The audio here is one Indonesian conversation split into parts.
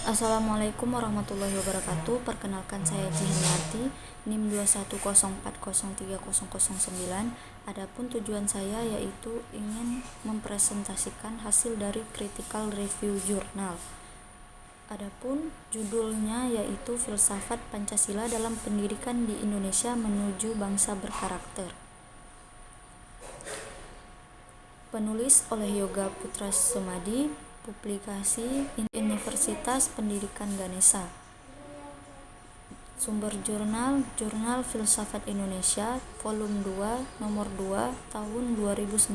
Assalamualaikum warahmatullahi wabarakatuh. Perkenalkan saya Jihanati, NIM 210403009. Adapun tujuan saya yaitu ingin mempresentasikan hasil dari critical review jurnal. Adapun judulnya yaitu Filsafat Pancasila dalam Pendidikan di Indonesia Menuju Bangsa Berkarakter. Penulis oleh Yoga Putra Sumadi, publikasi Universitas Pendidikan Ganesha. Sumber jurnal Filsafat Indonesia, volume 2, nomor 2, tahun 2019.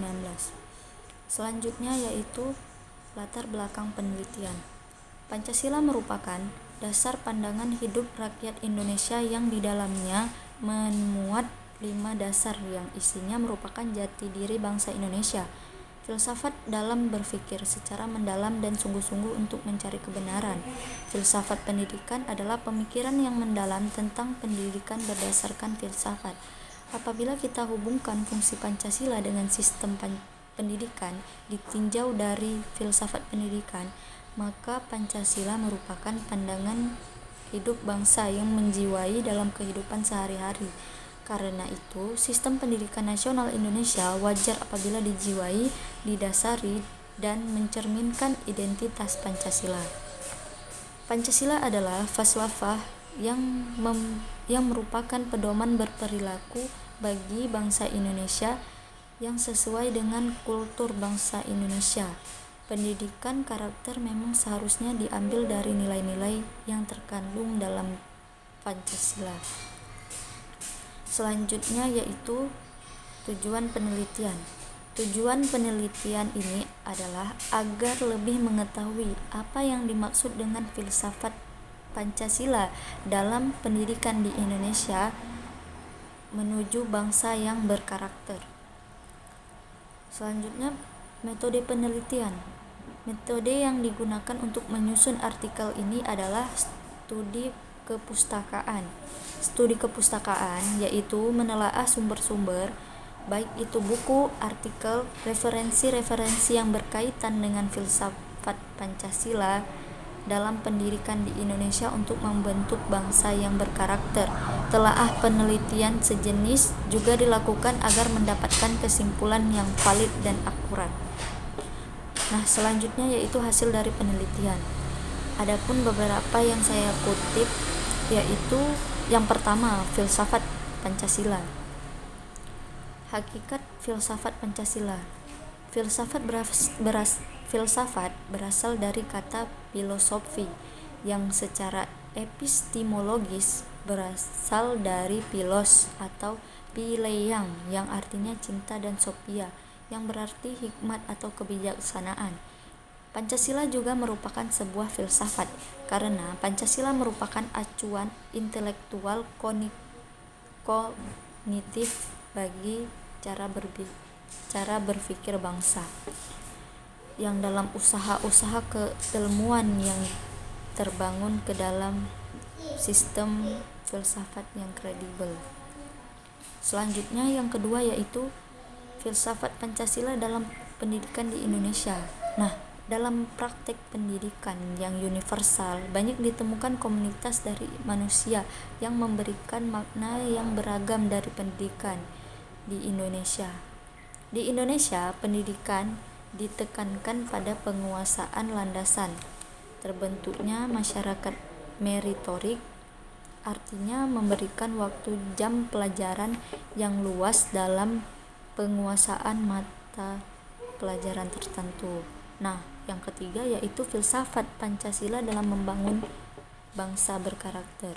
Selanjutnya yaitu latar belakang penelitian. Pancasila merupakan dasar pandangan hidup rakyat Indonesia yang di dalamnya memuat 5 dasar yang isinya merupakan jati diri bangsa Indonesia. Filsafat dalam berpikir secara mendalam dan sungguh-sungguh untuk mencari kebenaran. Filsafat pendidikan adalah pemikiran yang mendalam tentang pendidikan berdasarkan filsafat. Apabila kita hubungkan fungsi Pancasila dengan sistem pendidikan ditinjau dari filsafat pendidikan, maka Pancasila merupakan pandangan hidup bangsa yang menjiwai dalam kehidupan sehari-hari. Karena itu, sistem pendidikan nasional Indonesia wajar apabila dijiwai, didasari, dan mencerminkan identitas Pancasila. Pancasila adalah falsafah yang merupakan pedoman berperilaku bagi bangsa Indonesia yang sesuai dengan kultur bangsa Indonesia. Pendidikan karakter memang seharusnya diambil dari nilai-nilai yang terkandung dalam Pancasila. Selanjutnya yaitu tujuan penelitian. Tujuan penelitian ini adalah agar lebih mengetahui apa yang dimaksud dengan filsafat Pancasila dalam pendidikan di Indonesia menuju bangsa yang berkarakter. Selanjutnya, metode penelitian. Metode yang digunakan untuk menyusun artikel ini adalah studi kepustakaan. Studi kepustakaan yaitu menelaah sumber-sumber, baik itu buku, artikel, referensi-referensi yang berkaitan dengan filsafat Pancasila dalam pendidikan di Indonesia untuk membentuk bangsa yang berkarakter. Telaah penelitian sejenis juga dilakukan agar mendapatkan kesimpulan yang valid dan akurat. Nah, selanjutnya yaitu hasil dari penelitian. Adapun beberapa yang saya kutip yaitu yang pertama, filsafat Pancasila. Hakikat filsafat Pancasila. Filsafat berasal dari kata filosofi yang secara epistemologis berasal dari philos atau phileyang yang artinya cinta dan sophia yang berarti hikmat atau kebijaksanaan. Pancasila juga merupakan sebuah filsafat karena Pancasila merupakan acuan intelektual kognitif bagi cara berpikir bangsa yang dalam usaha-usaha keilmuan yang terbangun ke dalam sistem filsafat yang kredibel. Selanjutnya yang kedua yaitu filsafat Pancasila dalam pendidikan di Indonesia. Nah, dalam praktek pendidikan yang universal, banyak ditemukan komunitas dari manusia yang memberikan makna yang beragam dari pendidikan di Indonesia. Di Indonesia, pendidikan ditekankan pada penguasaan landasan terbentuknya masyarakat meritorik, artinya memberikan waktu jam pelajaran yang luas dalam penguasaan mata pelajaran tertentu. Nah, yang ketiga yaitu filsafat Pancasila dalam membangun bangsa berkarakter.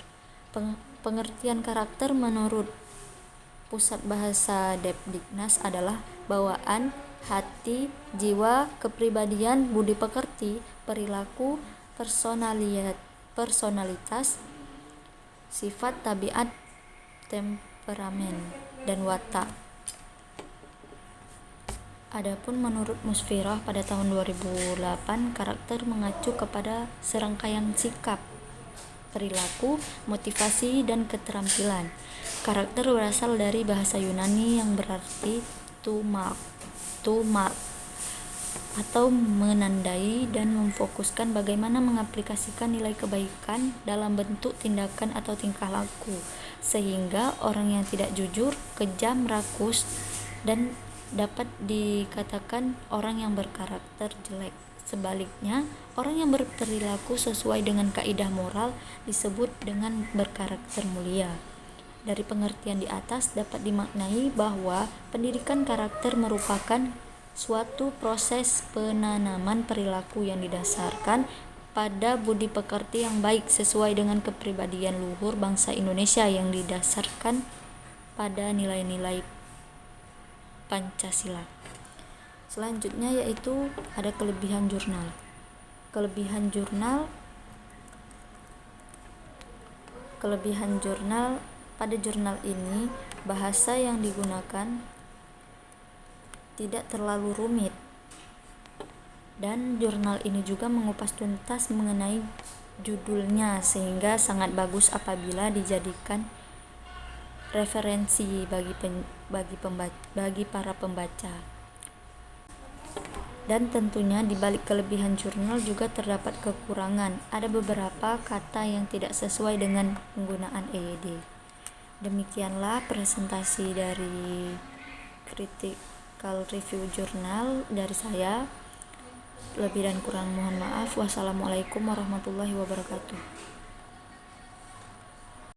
Pengertian karakter menurut Pusat Bahasa Depdiknas adalah bawaan, hati, jiwa, kepribadian, budi pekerti, perilaku, personalitas, sifat, tabiat, temperamen, dan watak. Adapun menurut Musfirah pada tahun 2008, karakter mengacu kepada serangkaian sikap, perilaku, motivasi, dan keterampilan. Karakter berasal dari bahasa Yunani yang berarti to mark, atau menandai dan memfokuskan bagaimana mengaplikasikan nilai kebaikan dalam bentuk tindakan atau tingkah laku, sehingga orang yang tidak jujur, kejam, rakus, dan dapat dikatakan orang yang berkarakter jelek. Sebaliknya, orang yang berperilaku sesuai dengan kaidah moral disebut dengan berkarakter mulia. Dari pengertian di atas dapat dimaknai bahwa pendidikan karakter merupakan suatu proses penanaman perilaku yang didasarkan pada budi pekerti yang baik sesuai dengan kepribadian luhur bangsa Indonesia yang didasarkan pada nilai-nilai Pancasila. Selanjutnya yaitu ada kelebihan jurnal. Kelebihan jurnal pada jurnal ini bahasa yang digunakan tidak terlalu rumit, dan jurnal ini juga mengupas tuntas mengenai judulnya sehingga sangat bagus apabila dijadikan referensi bagi para pembaca. Dan tentunya di balik kelebihan jurnal juga terdapat kekurangan. Ada beberapa kata yang tidak sesuai dengan penggunaan EYD. Demikianlah presentasi dari critical review jurnal dari saya. Lebih dan kurang mohon maaf. Wassalamualaikum warahmatullahi wabarakatuh.